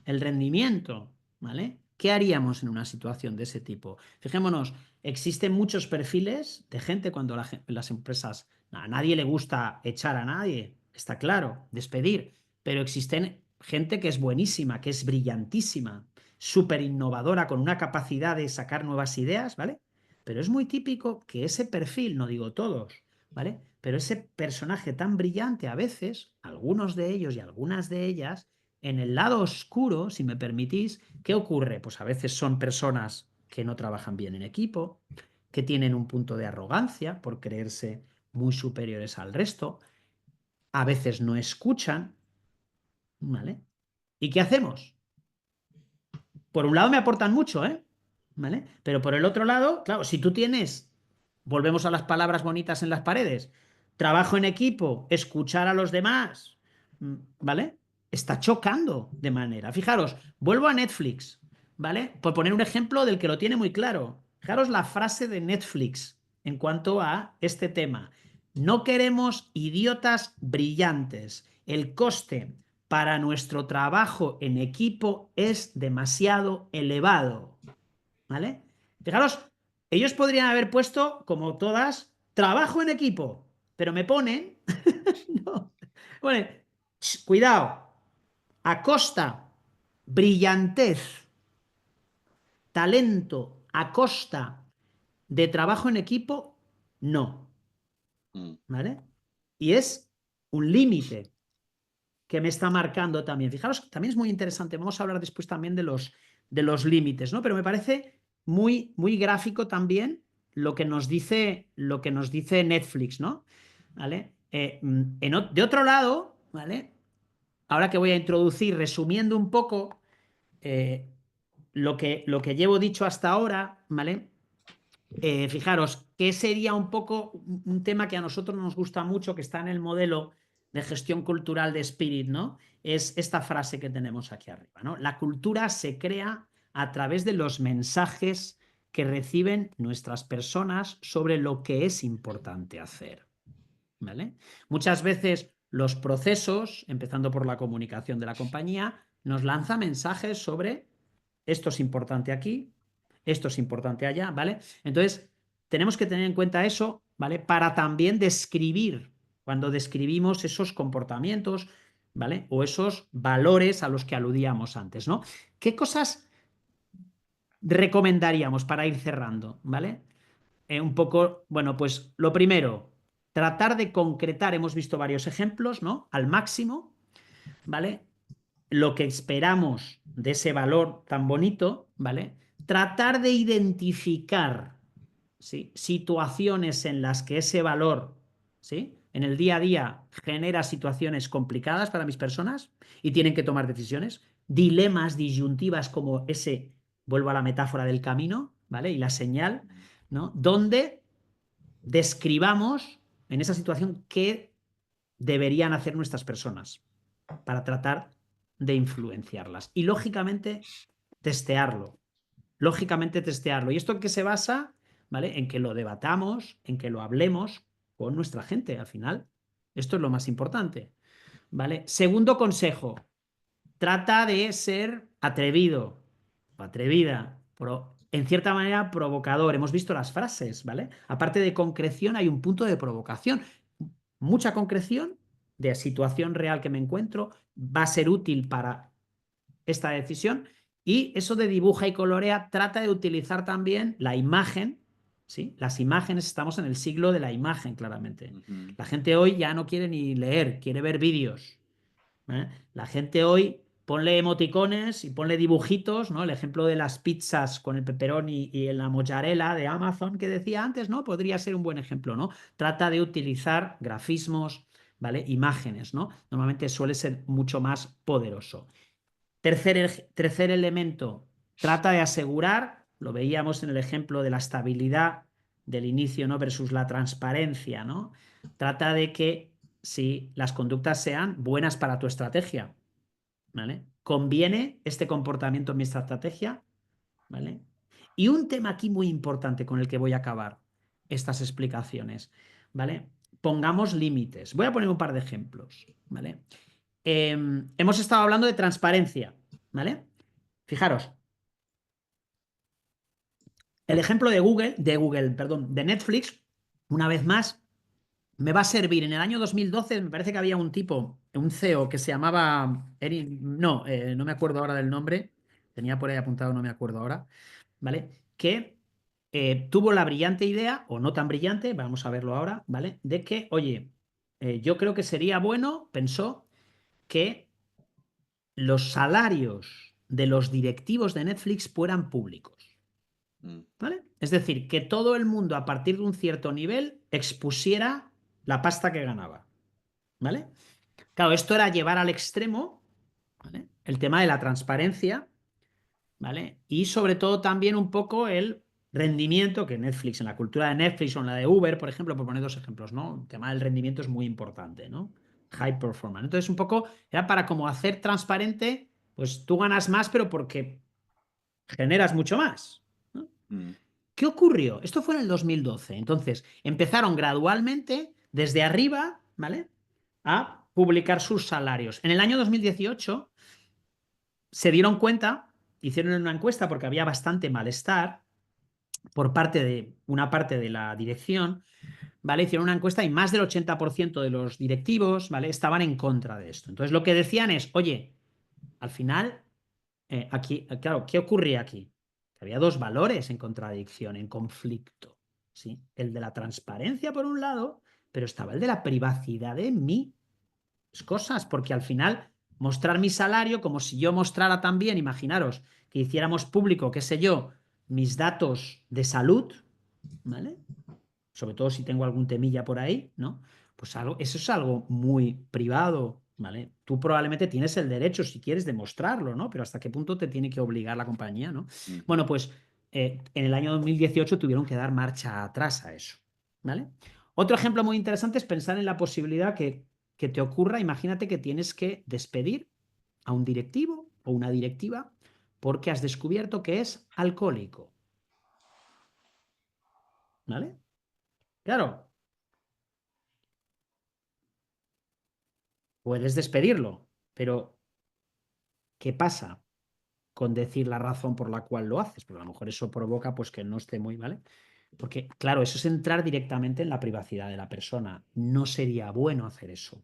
el rendimiento, ¿vale? ¿Qué haríamos en una situación de ese tipo? Fijémonos, existen muchos perfiles de gente cuando las empresas, a nadie le gusta echar a nadie, está claro, despedir, pero existen gente que es buenísima, que es brillantísima, súper innovadora, con una capacidad de sacar nuevas ideas, ¿vale? Pero es muy típico que ese perfil, no digo todos, ¿vale? Pero ese personaje tan brillante a veces, algunos de ellos y algunas de ellas, en el lado oscuro, si me permitís, ¿qué ocurre? Pues a veces son personas que no trabajan bien en equipo, que tienen un punto de arrogancia por creerse muy superiores al resto, a veces no escuchan, ¿vale? ¿Y qué hacemos? Por un lado me aportan mucho, ¿eh? ¿Vale? Pero por el otro lado, claro, si tú tienes, volvemos a las palabras bonitas en las paredes, trabajo en equipo, escuchar a los demás, ¿vale? Está chocando de manera. Fijaros, vuelvo a Netflix, ¿vale? Por poner un ejemplo del que lo tiene muy claro. Fijaros la frase de Netflix en cuanto a este tema. No queremos idiotas brillantes. El coste para nuestro trabajo en equipo es demasiado elevado, ¿vale? Fijaros, ellos podrían haber puesto, como todas, trabajo en equipo, pero me ponen, no, pone, cuidado, acosta, brillantez, talento, a costa de trabajo en equipo, no, mm. ¿vale? Y es un límite que me está marcando también. Fijaros, también es muy interesante. Vamos a hablar después también de los límites, ¿no? Pero me parece muy, muy gráfico también lo que nos dice Netflix, ¿no? ¿Vale? De otro lado, ¿vale? Ahora que voy a introducir, resumiendo un poco eh, lo que llevo dicho hasta ahora, ¿vale? Fijaros, ¿qué sería un poco un tema que a nosotros nos gusta mucho, que está en el modelo de gestión cultural de Spirit, ¿no? Es esta frase que tenemos aquí arriba, ¿no? La cultura se crea a través de los mensajes que reciben nuestras personas sobre lo que es importante hacer, ¿vale? Muchas veces los procesos, empezando por la comunicación de la compañía, nos lanza mensajes sobre esto es importante aquí, esto es importante allá, ¿vale? Entonces, tenemos que tener en cuenta eso, ¿vale? Para también describir, cuando describimos esos comportamientos, ¿vale? O esos valores a los que aludíamos antes, ¿no? ¿Qué cosas recomendaríamos para ir cerrando, ¿vale? Un poco, bueno, pues lo primero, tratar de concretar, hemos visto varios ejemplos, ¿no? Al máximo, ¿vale? Lo que esperamos de ese valor tan bonito, ¿vale? Tratar de identificar, ¿sí? Situaciones en las que ese valor, ¿sí? En el día a día genera situaciones complicadas para mis personas y tienen que tomar decisiones, dilemas, disyuntivas como ese, vuelvo a la metáfora del camino, ¿vale? Y la señal, ¿no? Donde describamos en esa situación qué deberían hacer nuestras personas para tratar de influenciarlas. Y lógicamente, testearlo. Lógicamente, testearlo. ¿Y esto en qué se basa? ¿Vale? En que lo debatamos, en que lo hablemos con nuestra gente, al final. Esto es lo más importante. ¿Vale? Segundo consejo, trata de ser atrevido o atrevida, en cierta manera provocador. Hemos visto las frases, ¿vale? Aparte de concreción, hay un punto de provocación. Mucha concreción de situación real que me encuentro va a ser útil para esta decisión. Y eso de dibuja y colorea trata de utilizar también la imagen, ¿sí? Las imágenes, estamos en el siglo de la imagen, claramente. Ujú. La gente hoy ya no quiere ni leer, quiere ver vídeos. ¿Eh? La gente hoy ponle emoticones y ponle dibujitos, ¿no? El ejemplo de las pizzas con el pepperoni y la mozzarella de Amazon que decía antes, ¿no? Podría ser un buen ejemplo, ¿no? Trata de utilizar grafismos, ¿vale? Imágenes, ¿no? Normalmente suele ser mucho más poderoso. Tercer elemento, trata de asegurar, lo veíamos en el ejemplo de la estabilidad del inicio, ¿no? Versus la transparencia, ¿no? Trata de que si las conductas sean buenas para tu estrategia, ¿vale? ¿Conviene este comportamiento en mi estrategia? ¿Vale? Y un tema aquí muy importante con el que voy a acabar estas explicaciones, ¿vale? Pongamos límites. Voy a poner un par de ejemplos, ¿vale? Hemos estado hablando de transparencia, ¿vale? Fijaros, el ejemplo perdón, de Netflix, una vez más, me va a servir. En el año 2012 me parece que había un tipo, un CEO que se llamaba, no me acuerdo ahora del nombre, tenía por ahí apuntado, no me acuerdo ahora, ¿vale? Que tuvo la brillante idea, o no tan brillante, vamos a verlo ahora, ¿vale? De que, oye, yo creo que sería bueno, pensó, que los salarios de los directivos de Netflix fueran públicos. Mm. ¿Vale? Es decir, que todo el mundo a partir de un cierto nivel expusiera la pasta que ganaba. ¿Vale? Claro, esto era llevar al extremo, ¿vale? El tema de la transparencia, ¿vale? Y sobre todo también un poco el rendimiento que Netflix, en la cultura de Netflix o en la de Uber, por ejemplo, por poner dos ejemplos, ¿no? El tema del rendimiento es muy importante, ¿no? High performance. Entonces, un poco era para como hacer transparente, pues tú ganas más, pero porque generas mucho más, ¿no? Mm. ¿Qué ocurrió? Esto fue en el 2012. Entonces, empezaron gradualmente, desde arriba, ¿vale? A publicar sus salarios. En el año 2018 se dieron cuenta, hicieron una encuesta porque había bastante malestar por parte de una parte de la dirección, ¿vale? Hicieron una encuesta y más del 80% de los directivos, ¿vale? Estaban en contra de esto. Entonces, lo que decían es, oye, al final, aquí, claro, ¿qué ocurría aquí? Que había dos valores en contradicción, en conflicto, ¿sí? El de la transparencia por un lado, pero estaba el de la privacidad de mis cosas, porque al final mostrar mi salario, como si yo mostrara también, imaginaros, que hiciéramos público, qué sé yo, mis datos de salud, ¿vale? Sobre todo si tengo algún temilla por ahí, ¿no? Pues eso es algo muy privado, ¿vale? Tú probablemente tienes el derecho, si quieres, de mostrarlo, ¿no? Pero ¿hasta qué punto te tiene que obligar la compañía, ¿no? Bueno, Ujú. pues en el año 2018 tuvieron que dar marcha atrás a eso, ¿vale? Otro ejemplo muy interesante es pensar en la posibilidad que te ocurra, imagínate que tienes que despedir a un directivo o una directiva porque has descubierto que es alcohólico, ¿vale? Claro, puedes despedirlo, pero ¿qué pasa con decir la razón por la cual lo haces? Porque a lo mejor eso provoca pues que no esté muy, ¿vale? Porque, claro, eso es entrar directamente en la privacidad de la persona. No sería bueno hacer eso,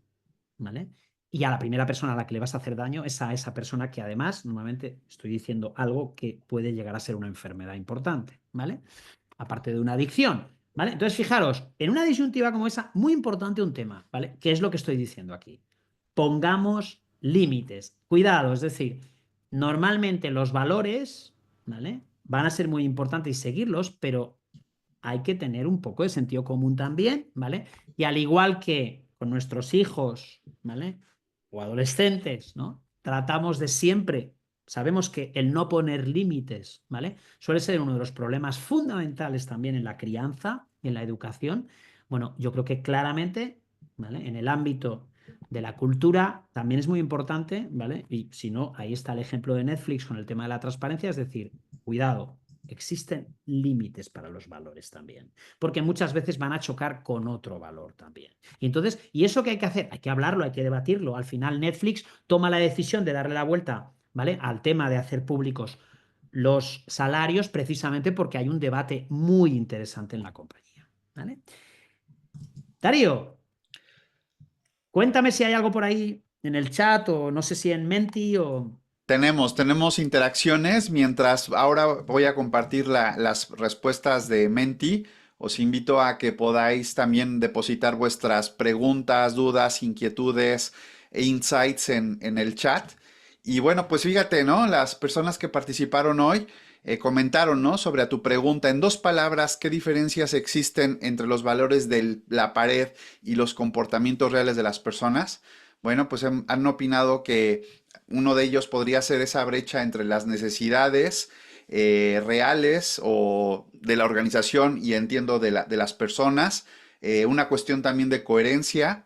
¿vale? Y a la primera persona a la que le vas a hacer daño es a esa persona que además, normalmente estoy diciendo algo que puede llegar a ser una enfermedad importante, ¿vale? Aparte de una adicción, ¿vale? Entonces, fijaros, en una disyuntiva como esa, muy importante un tema, ¿vale? ¿Qué es lo que estoy diciendo aquí? Pongamos límites. Cuidado, es decir, normalmente los valores, ¿vale? Van a ser muy importantes y seguirlos, pero hay que tener un poco de sentido común también, ¿vale? Y al igual que con nuestros hijos, ¿vale? O adolescentes, ¿no? Tratamos de siempre, sabemos que el no poner límites, ¿vale? Suele ser uno de los problemas fundamentales también en la crianza, en la educación. Bueno, yo creo que claramente, ¿vale? En el ámbito de la cultura también es muy importante, ¿vale? Y si no, ahí está el ejemplo de Netflix con el tema de la transparencia, es decir, cuidado, existen límites para los valores también, porque muchas veces van a chocar con otro valor también. Y entonces, ¿y eso qué hay que hacer? Hay que hablarlo, hay que debatirlo. Al final Netflix toma la decisión de darle la vuelta, ¿vale? Al tema de hacer públicos los salarios precisamente porque hay un debate muy interesante en la compañía, ¿vale? Darío, cuéntame si hay algo por ahí en el chat o no sé si en Menti o... Tenemos interacciones, mientras ahora voy a compartir las respuestas de Menti. Os invito a que podáis también depositar vuestras preguntas, dudas, inquietudes e insights en el chat. Y bueno, pues fíjate, ¿no? Las personas que participaron hoy comentaron, ¿no? Sobre a tu pregunta, en dos palabras, ¿qué diferencias existen entre los valores de la pared y los comportamientos reales de las personas? Bueno, pues han opinado que uno de ellos podría ser esa brecha entre las necesidades reales o de la organización y entiendo de las personas, una cuestión también de coherencia,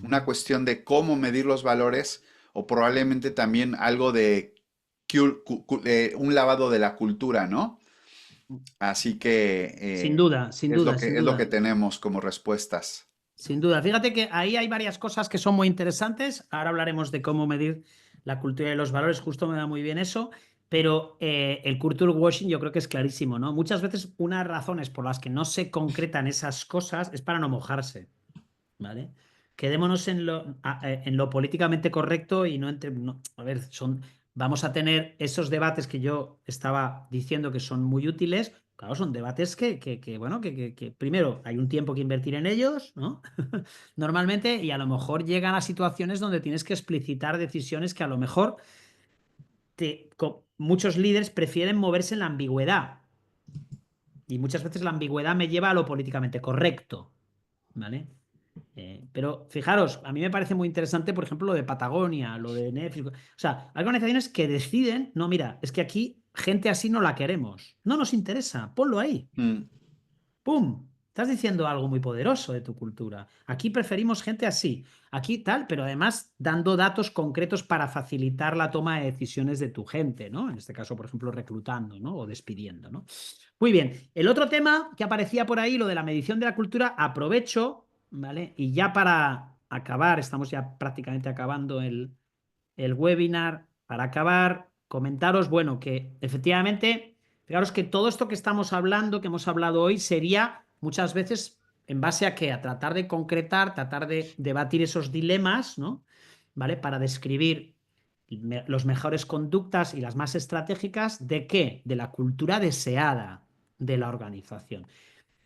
una cuestión de cómo medir los valores o probablemente también algo de un lavado de la cultura, ¿no? Así que Sin duda, sin duda, sin es lo que duda. tenemos como respuestas. Sin duda. Fíjate que ahí hay varias cosas que son muy interesantes. Ahora hablaremos de cómo medir la cultura y los valores. Justo me da muy bien eso. Pero el culture washing yo creo que es clarísimo, ¿no? Muchas veces unas razones por las que no se concretan esas cosas es para no mojarse, ¿vale? Quedémonos en lo políticamente correcto y no entre... a ver, vamos a tener esos debates que yo estaba diciendo que son muy útiles. Claro, son debates bueno, que primero hay un tiempo que invertir en ellos, ¿no? Normalmente, y a lo mejor llegan a situaciones donde tienes que explicitar decisiones que a lo mejor muchos líderes prefieren moverse en la ambigüedad. Y muchas veces la ambigüedad me lleva a lo políticamente correcto, ¿vale? Pero fijaros, a mí me parece muy interesante, por ejemplo, lo de Patagonia, lo de Netflix. O sea, hay organizaciones que deciden, no, mira, es que aquí gente así no la queremos. No nos interesa, ponlo ahí. Mm. ¡Pum! Estás diciendo algo muy poderoso de tu cultura. Aquí preferimos gente así, aquí tal, pero además dando datos concretos para facilitar la toma de decisiones de tu gente, ¿no? En este caso, por ejemplo, reclutando, ¿no? O despidiendo, ¿no? Muy bien. El otro tema que aparecía por ahí, lo de la medición de la cultura, aprovecho, ¿vale? Y ya para acabar, estamos ya prácticamente acabando el webinar, para acabar, comentaros, bueno, que efectivamente, fijaros que todo esto que estamos hablando, que hemos hablado hoy, sería muchas veces en base a qué, a tratar de concretar, tratar de debatir esos dilemas, ¿no? ¿Vale? Para describir los mejores conductas y las más estratégicas de qué, de la cultura deseada de la organización,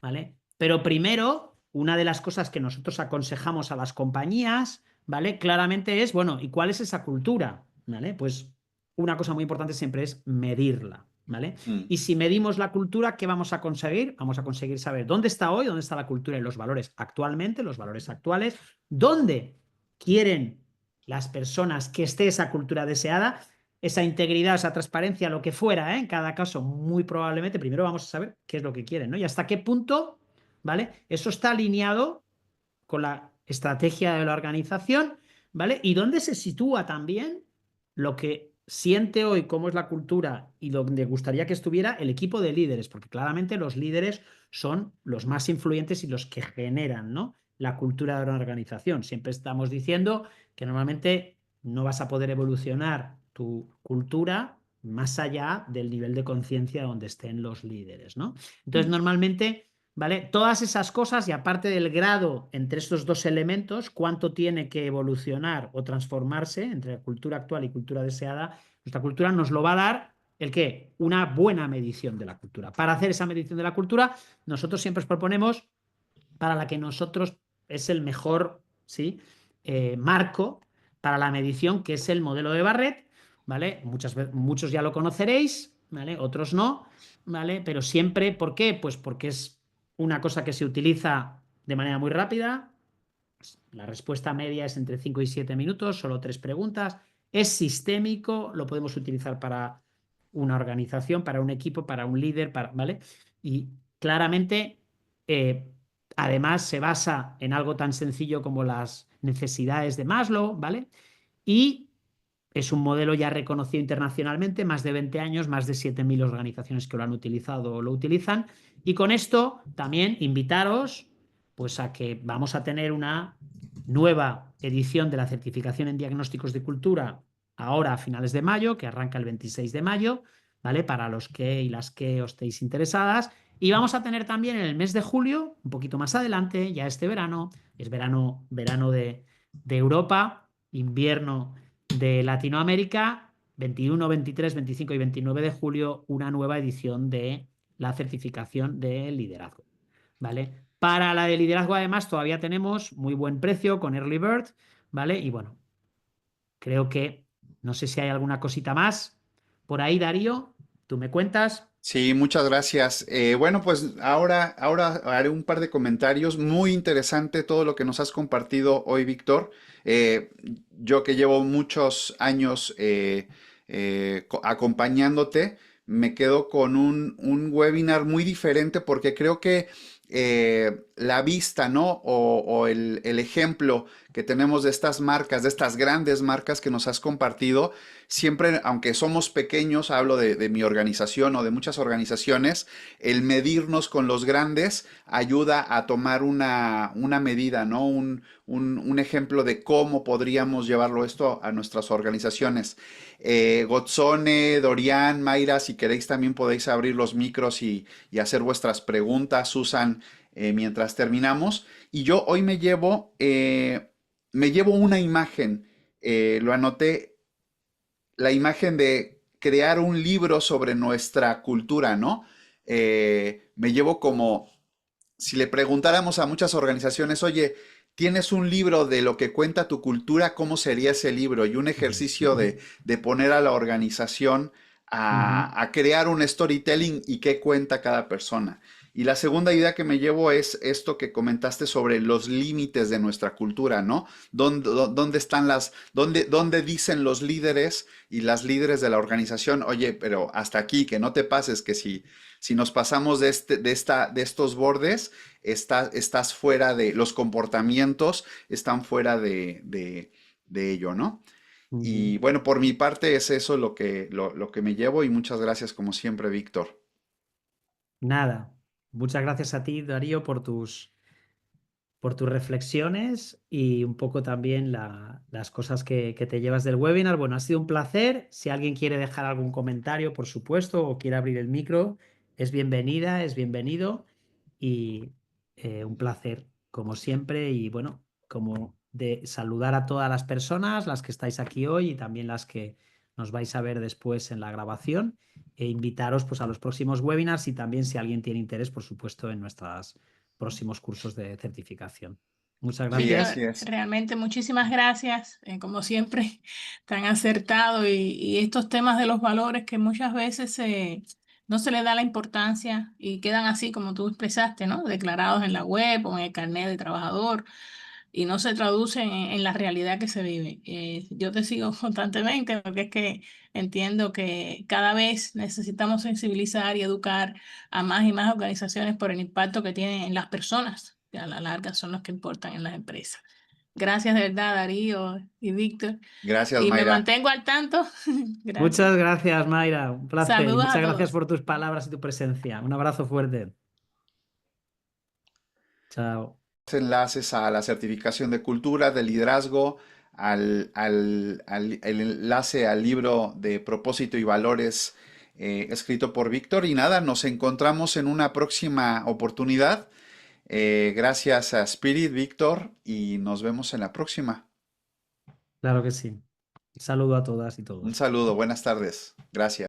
¿vale? Pero primero, una de las cosas que nosotros aconsejamos a las compañías, ¿vale? Claramente es, bueno, ¿y cuál es esa cultura? ¿Vale? Pues una cosa muy importante siempre es medirla, ¿vale? Mm. Y si medimos la cultura, ¿qué vamos a conseguir? Vamos a conseguir saber dónde está hoy, dónde está la cultura y los valores actualmente, los valores actuales, dónde quieren las personas que esté esa cultura deseada, esa integridad, esa transparencia, lo que fuera, ¿eh? En cada caso, muy probablemente, primero vamos a saber qué es lo que quieren, ¿no? Y hasta qué punto, ¿vale? Eso está alineado con la estrategia de la organización, ¿vale? Y dónde se sitúa también lo que siente hoy, cómo es la cultura y donde gustaría que estuviera el equipo de líderes, porque claramente los líderes son los más influyentes y los que generan, ¿no? La cultura de una organización. Siempre estamos diciendo que normalmente no vas a poder evolucionar tu cultura más allá del nivel de conciencia donde estén los líderes, ¿no? Entonces, Mm. normalmente ¿vale? Todas esas cosas y aparte del grado entre estos dos elementos, cuánto tiene que evolucionar o transformarse entre la cultura actual y cultura deseada, nuestra cultura nos lo va a dar el qué, una buena medición de la cultura. Para hacer esa medición de la cultura, nosotros siempre os proponemos para la que nosotros es el mejor, ¿sí? Marco para la medición, que es el modelo de Barrett, ¿vale? Muchos ya lo conoceréis, ¿vale? Otros no, ¿vale? Pero siempre, ¿por qué? Pues porque es una cosa que se utiliza de manera muy rápida. La respuesta media es entre 5 y 7 minutos, solo 3 preguntas. Es sistémico, lo podemos utilizar para una organización, para un equipo, para un líder, ¿vale? Y claramente, eh, además, se basa en algo tan sencillo como las necesidades de Maslow, ¿vale? Y es un modelo ya reconocido internacionalmente, más de 20 años, más de 7.000 organizaciones que lo han utilizado o lo utilizan. Y con esto también invitaros pues, a que vamos a tener una nueva edición de la certificación en diagnósticos de cultura ahora a finales de mayo, que arranca el 26 de mayo, ¿vale? Para los que y las que os estéis interesadas. Y vamos a tener también en el mes de julio, un poquito más adelante, ya este verano, es verano de Europa, invierno de Latinoamérica, 21, 23, 25 y 29 de julio, una nueva edición de la certificación de liderazgo, ¿vale? Para la de liderazgo, además, todavía tenemos muy buen precio con Early Bird, ¿vale? Y bueno, creo que no sé si hay alguna cosita más por ahí, Darío, tú me cuentas. Sí, muchas gracias. Bueno, pues ahora haré un par de comentarios. Muy interesante todo lo que nos has compartido hoy, Víctor. Eh, yo que llevo muchos años acompañándote, me quedo con un webinar muy diferente porque creo que la vista, ¿no? O el ejemplo que tenemos de estas marcas, de estas grandes marcas que nos has compartido, siempre, aunque somos pequeños, hablo de mi organización o de muchas organizaciones, el medirnos con los grandes ayuda a tomar una medida, ¿no? Un ejemplo de cómo podríamos llevarlo esto a nuestras organizaciones. Gotzone, Dorian, Mayra, si queréis también podéis abrir los micros y hacer vuestras preguntas, Susan, mientras terminamos. Y yo hoy me llevo una imagen, lo anoté, la imagen de crear un libro sobre nuestra cultura, ¿no? Me llevo como si le preguntáramos a muchas organizaciones, oye, ¿tienes un libro de lo que cuenta tu cultura? ¿Cómo sería ese libro? Y un ejercicio de poner a la organización a crear un storytelling y qué cuenta cada persona. Y la segunda idea que me llevo es esto que comentaste sobre los límites de nuestra cultura, ¿no? ¿Dónde están dónde dicen los líderes y las líderes de la organización, oye, pero hasta aquí, que no te pases, que si nos pasamos de estos bordes, estás fuera de, los comportamientos están fuera de ello, ¿no? Uh -huh. Y bueno, por mi parte es eso lo que me llevo y muchas gracias como siempre, Víctor. Nada, muchas gracias a ti, Darío, por tus reflexiones y un poco también las cosas que te llevas del webinar. Bueno, ha sido un placer. Si alguien quiere dejar algún comentario, por supuesto, o quiere abrir el micro, es bienvenida, es bienvenido y un placer, como siempre. Y bueno, como de saludar a todas las personas, las que estáis aquí hoy y también las que nos vais a ver después en la grabación e invitaros pues a los próximos webinars y también si alguien tiene interés, por supuesto, en nuestras próximos cursos de certificación. Muchas Sí, gracias. así Víctor, es. realmente muchísimas gracias, como siempre, tan acertado y estos temas de los valores que muchas veces no se le da la importancia y quedan así como tú expresaste, ¿no? Declarados en la web o en el carnet de trabajador y no se traducen en la realidad que se vive. Yo te sigo constantemente porque es que entiendo que cada vez necesitamos sensibilizar y educar a más y más organizaciones por el impacto que tienen en las personas, que a la larga son los que importan en las empresas. Gracias de verdad, Darío y Víctor. Gracias, Y me Mayra. mantengo al tanto. Gracias. Muchas gracias, Mayra. Un placer y Saludos a muchas gracias todos. por tus palabras y tu presencia. Un abrazo fuerte. Chao. Enlaces a la certificación de cultura, de liderazgo, el enlace al libro de propósito y valores escrito por Víctor. Y nada, nos encontramos en una próxima oportunidad. Gracias a Spirit, Víctor, y nos vemos en la próxima. Claro que sí. Un saludo a todas y Un todos. saludo, buenas tardes. Gracias.